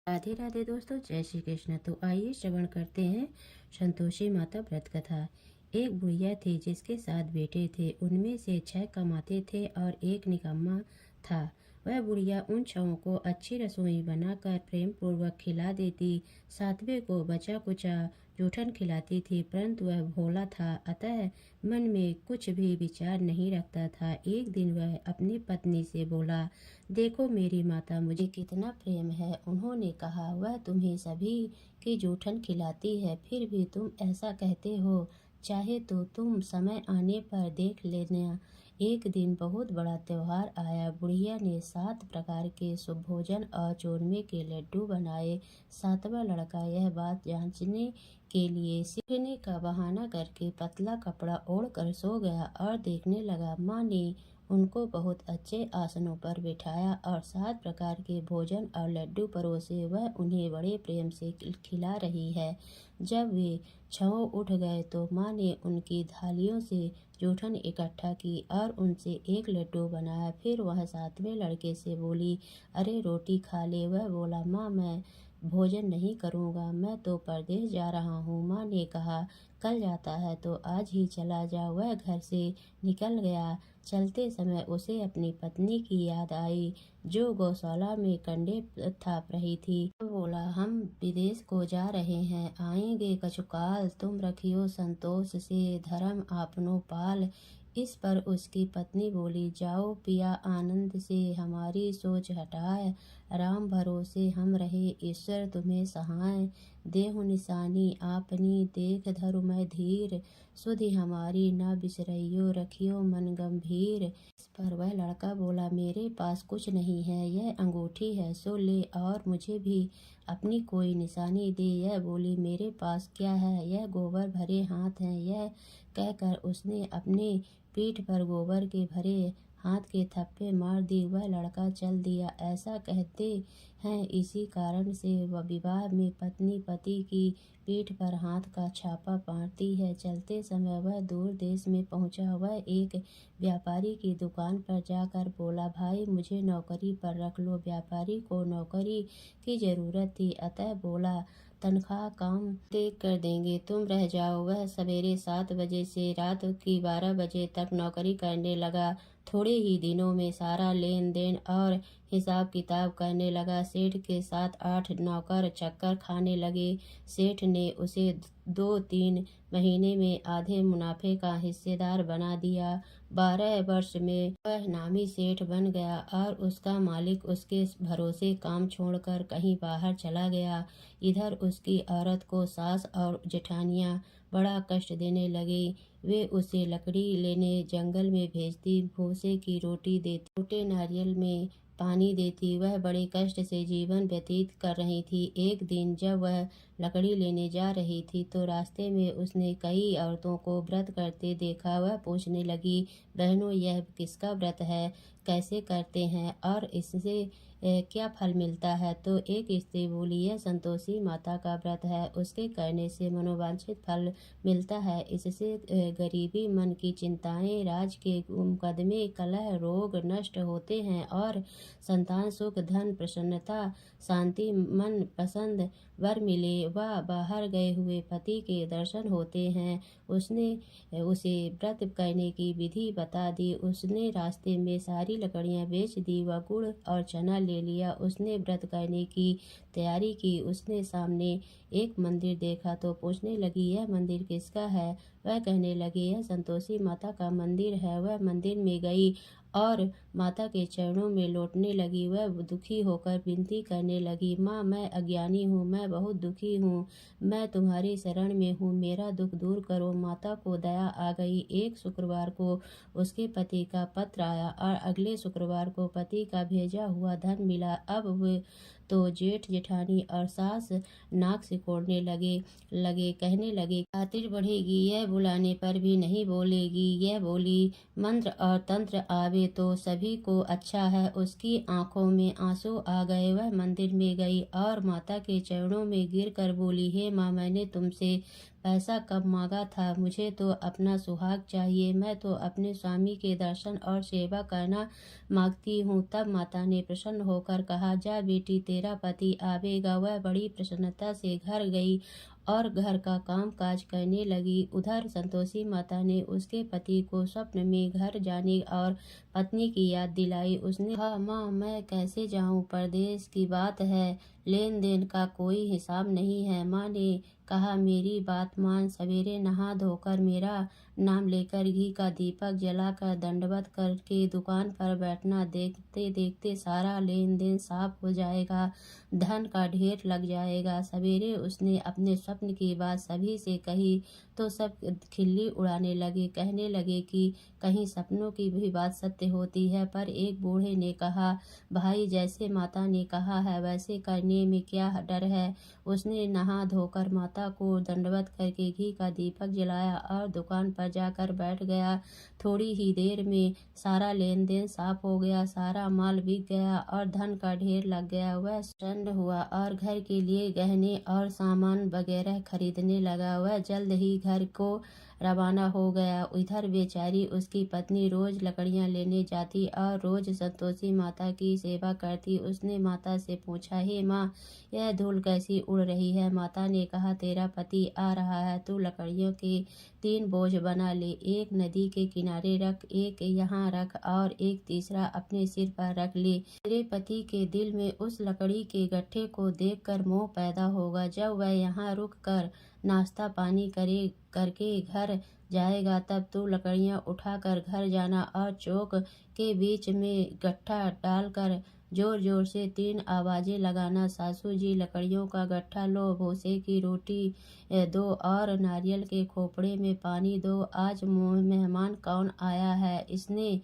राधे राधे दोस्तों, जय श्री कृष्ण। तो आइए श्रवण करते हैं संतोषी माता व्रत कथा। एक बुढ़िया थी जिसके 7 बेटे थे। उनमें से 6 कमाते थे और एक निकम्मा था। वह बुढ़िया उन 6 को अच्छी रसोई बनाकर प्रेम पूर्वक खिला देती। 7वें को बचा कुचा जूठन खिलाती थी, परंतु वह भोला था, अतः मन में कुछ भी विचार नहीं रखता था। एक दिन वह अपनी पत्नी से बोला, देखो मेरी माता मुझे कितना प्रेम है। उन्होंने कहा, वह तुम्हें सभी की जूठन खिलाती है, फिर भी तुम ऐसा कहते हो। चाहे तो तुम समय आने पर देख लेना। एक दिन बहुत बड़ा त्योहार आया। बुढ़िया ने 7 प्रकार के सुभोजन और चूरमे के लड्डू बनाए। 7वां लड़का यह बात जांचने के लिए सीखने का बहाना करके पतला कपड़ा ओढ़कर सो गया और देखने लगा। माँ ने उनको बहुत अच्छे आसनों पर बिठाया और 7 प्रकार के भोजन और लड्डू परोसे। वह उन्हें बड़े प्रेम से खिला रही है। जब वे 6 उठ गए तो माँ ने उनकी थालियों से जूठन इकट्ठा की और उनसे एक लड्डू बनाया। फिर वह 7वें लड़के से बोली, अरे रोटी खा ले। वह बोला, माँ मैं भोजन नहीं करूँगा, मैं तो परदेश जा रहा हूँ। माँ ने कहा, कल जाता है तो आज ही चला जा। वह घर से निकल गया। चलते समय उसे अपनी पत्नी की याद आई, जो गौशाला में कंडे थाप रही थी। तो बोला, हम विदेश को जा रहे हैं, आएंगे कछुकाल, तुम रखियो संतोष से धर्म आपनो पाल। इस पर उसकी पत्नी बोली, जाओ पिया आनंद से हमारी सोच हटाए। राम भरोसे हम रहे, ईश्वर तुम्हें सहाय। देहु निशानी आपनी देख धरु मैं धीर। सुधि हमारी न बिसरइयो, रखियो मन गंभीर। इस पर वह लड़का बोला, मेरे पास कुछ नहीं है, यह अंगूठी है, सो ले और मुझे भी अपनी कोई निशानी दे। यह बोली, मेरे पास क्या है, यह गोबर भरे हाथ हैं। यह कहकर उसने अपने पीठ पर गोबर के भरे हाथ के थप्पे मार दी। वह लड़का चल दिया। ऐसा कहते हैं इसी कारण से वह विवाह में पत्नी पति की पीठ पर हाथ का छापा मारती है। चलते समय वह दूर देश में पहुंचा। वह एक व्यापारी की दुकान पर जाकर बोला, भाई मुझे नौकरी पर रख लो। व्यापारी को नौकरी की जरूरत थी, अतः बोला, तनख्वाह काम देख कर देंगे, तुम रह जाओ। वह सवेरे 7 बजे से रात की 12 बजे तक नौकरी करने लगा। थोड़े ही दिनों में सारा लेन देन और हिसाब किताब करने लगा। सेठ के 7-8 नौकर चक्कर खाने लगे। सेठ ने उसे 2-3 महीने में आधे मुनाफे का हिस्सेदार बना दिया। 12 वर्ष में वह नामी सेठ बन गया और उसका मालिक उसके भरोसे काम छोड़कर कहीं बाहर चला गया। इधर उसकी औरत को सास और जेठानियाँ बड़ा कष्ट देने लगी। वे उसे लकड़ी लेने जंगल में भेजती, भूसे की रोटी देती, टूटे नारियल में पानी देती। वह बड़े कष्ट से जीवन व्यतीत कर रही थी। एक दिन जब वह लकड़ी लेने जा रही थी तो रास्ते में उसने कई औरतों को व्रत करते देखा। वह पूछने लगी, बहनों यह किसका व्रत है, कैसे करते हैं और इससे क्या फल मिलता है। तो एक स्त्री बोली, यह संतोषी माता का व्रत है, उसके करने से मनोवांछित फल मिलता है। इससे गरीबी, मन की चिंताएं, राज के मुकदमे, कलह, रोग नष्ट होते हैं और संतान सुख, धन, प्रसन्नता, शांति, मन पसंद वर मिले व बाहर गए हुए पति के दर्शन होते हैं। उसने उसे व्रत करने की विधि बता दी। उसने रास्ते में सारी लकड़ियां बेच दी व गुड़ और चना ले लिया। उसने व्रत करने की तैयारी की। उसने सामने एक मंदिर देखा तो पूछने लगी, यह मंदिर किसका है। वह कहने लगी, यह संतोषी माता का मंदिर है। वह मंदिर में गई और माता के चरणों में लौटने लगी। वह दुखी होकर विनती करने लगी, माँ मैं अज्ञानी हूँ, मैं बहुत दुखी हूँ, मैं तुम्हारी शरण में हूँ, मेरा दुख दूर करो। माता को दया आ गई। एक शुक्रवार को उसके पति का पत्र आया और अगले शुक्रवार को पति का भेजा हुआ धन मिला। अब वे तो जेठ जेठानी और सास नाक सिकोड़ने लगे कहने लगे, खातिर बढ़ेगी, यह बुलाने पर भी नहीं बोलेगी। यह बोली, मंत्र और तंत्र आवे तो सभी को अच्छा है। उसकी आंखों में आंसू आ गए। वह मंदिर में गई और माता के चरणों में गिरकर बोली, हे माँ, मैंने तुमसे पैसा कब मांगा था? मुझे तो अपना सुहाग चाहिए। मैं तो अपने स्वामी के दर्शन और सेवा करना मांगती हूँ। तब माता ने प्रसन्न होकर कहा, जा बेटी, तेरा पति आवेगा। वह बड़ी प्रसन्नता से घर गई और घर का काम काज करने लगी। उधर संतोषी माता ने उसके पति को स्वप्न में घर जाने और पत्नी की याद दिलाई। उसने कहा, माँ, मैं कैसे जाऊँ? परदेश की बात है, लेन देन का कोई हिसाब नहीं है। माँ ने कहा, मेरी बात मान। सवेरे नहा धोकर मेरा नाम लेकर घी का दीपक जलाकर दंडवत करके दुकान पर बैठना। देखते देखते सारा लेन देन साफ हो जाएगा, धन का ढेर लग जाएगा। सवेरे उसने अपने स्वप्न की बात सभी से कही तो सब खिल्ली उड़ाने लगे, कहने लगे कि कहीं सपनों की भी बात सत्य होती है। पर एक बूढ़े ने कहा, भाई, जैसे माता ने कहा है वैसे करने में क्या डर है। उसने नहा धोकर माता को दंडवत करके घी का दीपक जलाया और दुकान पर जाकर बैठ गया। थोड़ी ही देर में सारा लेन देन साफ हो गया, सारा माल बिक गया और धन का ढेर लग गया। वह प्रसन्न हुआ और घर के लिए गहने और सामान वगैरह खरीदने लगा। वह जल्द ही घर को रवाना हो गया। इधर बेचारी उसकी पत्नी रोज लकड़ियां लेने जाती और रोज संतोषी माता की सेवा करती। उसने माता से पूछा, हे माँ, यह धूल कैसी उड़ रही है? माता ने कहा, तेरा पति आ रहा है, तू लकड़ियों के 3 बोझ बना ले। एक नदी के किनारे रख, एक यहाँ रख और एक तीसरा अपने सिर पर रख ले। तेरे पति के दिल में उस लकड़ी के गट्ठे को देखकर मोह पैदा होगा। जब वह यहाँ रुक कर नाश्ता पानी करके घर जाएगा, तब तू लकड़ियाँ उठाकर घर जाना और चौक के बीच में गट्ठा डालकर जोर जोर से 3 आवाजें लगाना। सासू जी, लकड़ियों का गट्ठा लो, भूसे की रोटी दो और नारियल के खोपड़े में पानी दो। आज मेहमान कौन आया है? इसने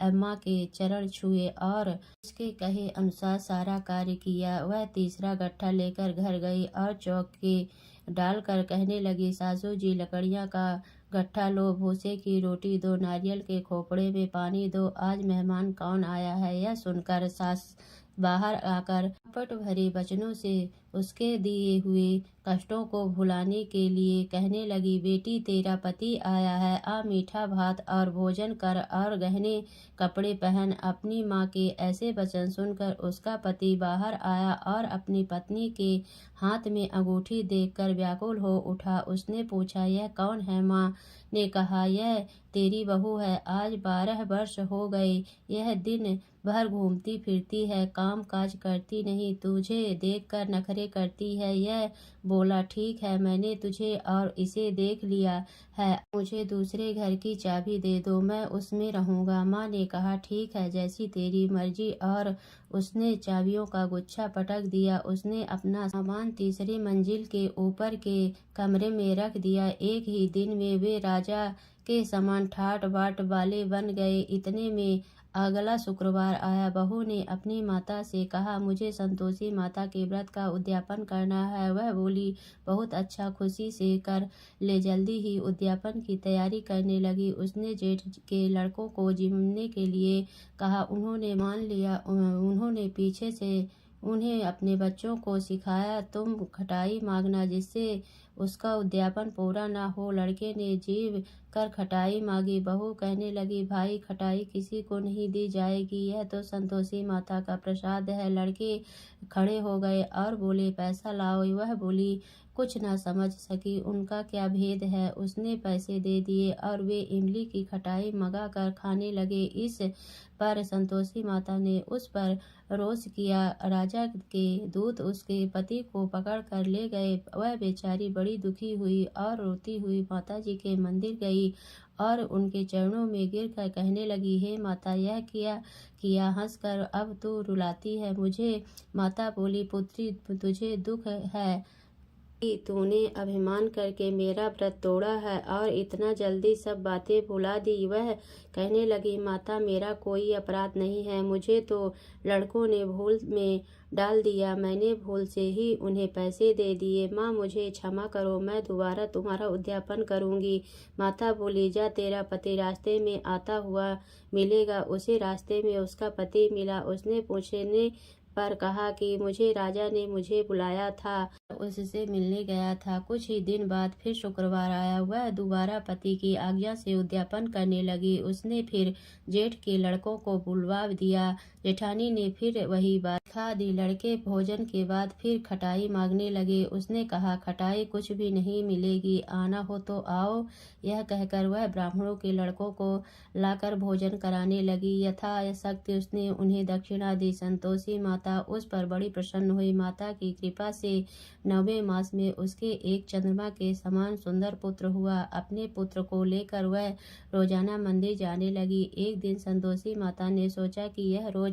अम्मा के चरण छुए और उसके कहे अनुसार सारा कार्य किया। वह तीसरा गट्ठा लेकर घर गई और चौक के डालकर कहने लगी, सासू जी, लकड़ियाँ का गट्ठा लो, भूसे की रोटी दो, नारियल के खोपड़े में पानी दो। आज मेहमान कौन आया है? यह सुनकर सास बाहर आकर पट भरे वचनों से उसके दिए हुए कष्टों को भुलाने के लिए कहने लगी, बेटी, तेरा पति आया है, आ मीठा भात और भोजन कर और गहने कपड़े पहन। अपनी माँ के ऐसे वचन सुनकर उसका पति बाहर आया और अपनी पत्नी के हाथ में अंगूठी देखकर व्याकुल हो उठा। उसने पूछा, यह कौन है? माँ ने कहा, यह तेरी बहू है। आज 12 वर्ष हो गए यह दिन भर घूमती फिरती है, काम काज करती नहीं, तुझे देखकर नखरे करती है। यह बोला, ठीक है, मैंने तुझे और इसे देख लिया है, मुझे दूसरे घर की चाबी दे दो, मैं उसमें रहूंगा। माँ ने कहा, ठीक है, जैसी तेरी मर्जी। और उसने चाबियों का गुच्छा पटक दिया। उसने अपना सामान तीसरी मंजिल के ऊपर के कमरे में रख दिया। एक ही दिन में वे राजा के समान ठाट बाट वाले बन गए। इतने में अगला शुक्रवार आया। बहू ने अपनी माता से कहा, मुझे संतोषी माता के व्रत का उद्यापन करना है। वह बोली, बहुत अच्छा, खुशी से कर ले। जल्दी ही उद्यापन की तैयारी करने लगी। उसने जेठ के लड़कों को जिमने के लिए कहा। उन्होंने मान लिया। उन्होंने पीछे से उन्हें अपने बच्चों को सिखाया, तुम खटाई मांगना जिससे उसका उद्यापन पूरा ना हो। लड़के ने जीव कर खटाई मांगी। बहू कहने लगी, भाई, खटाई किसी को नहीं दी जाएगी, यह तो संतोषी माता का प्रसाद है। लड़के खड़े हो गए और बोले, पैसा लाओ। वह बोली, कुछ ना समझ सकी उनका क्या भेद है। उसने पैसे दे दिए और वे इमली की खटाई मंगा कर खाने लगे। इस पर संतोषी माता ने उस पर रोष किया। राजा के दूत उसके पति को पकड़ कर ले गए। वह बेचारी बड़ी दुखी हुई और रोती हुई माता जी के मंदिर गई और उनके चरणों में गिरकर कहने लगी, हे माता, यह क्या किया? हंसकर अब तू रुलाती है मुझे। माता बोली, पुत्री, तुझे दुख है कि तूने अभिमान करके मेरा व्रत तोड़ा है और इतना जल्दी सब बातें भुला दी। वह कहने लगी, माता, मेरा कोई अपराध नहीं है, मुझे तो लड़कों ने भूल में डाल दिया, मैंने भूल से ही उन्हें पैसे दे दिए। माँ, मुझे क्षमा करो, मैं दोबारा तुम्हारा उद्यापन करूँगी। माता बोली, जा, तेरा पति रास्ते में आता हुआ मिलेगा। उसे रास्ते में उसका पति मिला। उसने पर कहा कि मुझे राजा ने मुझे बुलाया था, उससे मिलने गया था। कुछ ही दिन बाद फिर शुक्रवार आया। वह दोबारा पति की आज्ञा से उद्यापन करने लगी। उसने फिर जेठ के लड़कों को बुलवा दिया। जेठानी ने फिर वही बात खा दी। लड़के भोजन के बाद फिर खटाई मांगने लगे। उसने कहा, खटाई कुछ भी नहीं मिलेगी, आना हो तो आओ। यह कहकर वह ब्राह्मणों के लड़कों को लाकर भोजन कराने लगी। यथाशक्ति उसने उन्हें दक्षिणा दी। संतोषी माता उस पर बड़ी प्रसन्न हुई। माता की कृपा से 9वें मास में उसके एक चंद्रमा के समान सुंदर पुत्र हुआ। अपने पुत्र को लेकर वह रोजाना मंदिर जाने लगी। एक दिन संतोषी माता ने सोचा कि यह रोज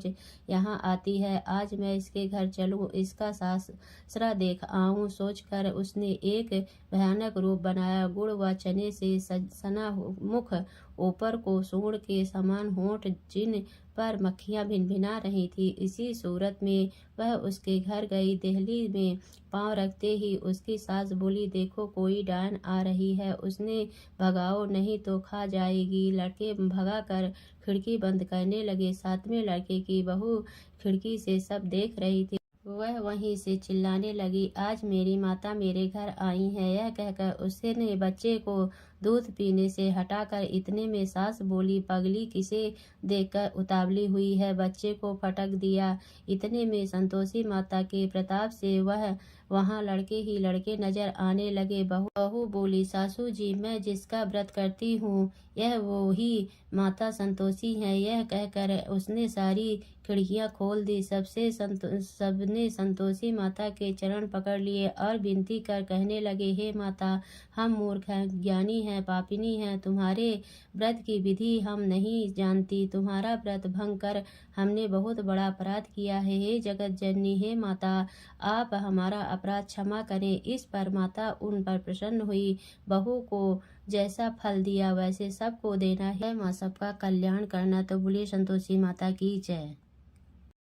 यहाँ आती है, आज मैं इसके घर चलूं, इसका सासरा देख आऊं। सोचकर उसने एक भयानक रूप बनाया। गुड़ व चने से सना मुख, ऊपर को सूंड के समान होंठ, जिन पर मक्खियां भिनभिना रही थी। इसी सूरत में वह उसके घर गई। देहली में पांव रखते ही उसकी सास बोली, देखो कोई डायन आ रही है, उसने भगाओ नहीं तो खा जाएगी। लड़के भगाकर खिड़की बंद करने लगे। 7वें लड़के की बहू खिड़की से सब देख रही थी। वह वहीं से चिल्लाने लगी, आज मेरी माता मेरे घर आई है। यह कहकर उसने बच्चे को दूध पीने से हटाकर इतने में सास बोली, पगली किसे देखकर उतावली हुई है, बच्चे को फटक दिया। इतने में संतोषी माता के प्रताप से वह वहाँ लड़के ही लड़के नजर आने लगे। बहू बोली, सासू जी, मैं जिसका व्रत करती हूँ यह वो ही माता संतोषी है। यह कहकर उसने सारी खिड़कियां खोल दी। सबने संतोषी माता के चरण पकड़ लिए और विनती कर कहने लगे, हे माता, हम मूर्ख हैं, ज्ञानी हैं, पापिनी हैं, तुम्हारे व्रत की विधि हम नहीं जानती। तुम्हारा व्रत भंग कर हमने बहुत बड़ा अपराध किया है। हे जगत जननी, हे माता, आप हमारा अपराध क्षमा करें। इस पर माता उन पर प्रसन्न हुई। बहू को जैसा फल दिया वैसे सबको देना है। माँ सबका कल्याण करना। तो बोलिए संतोषी माता की जय।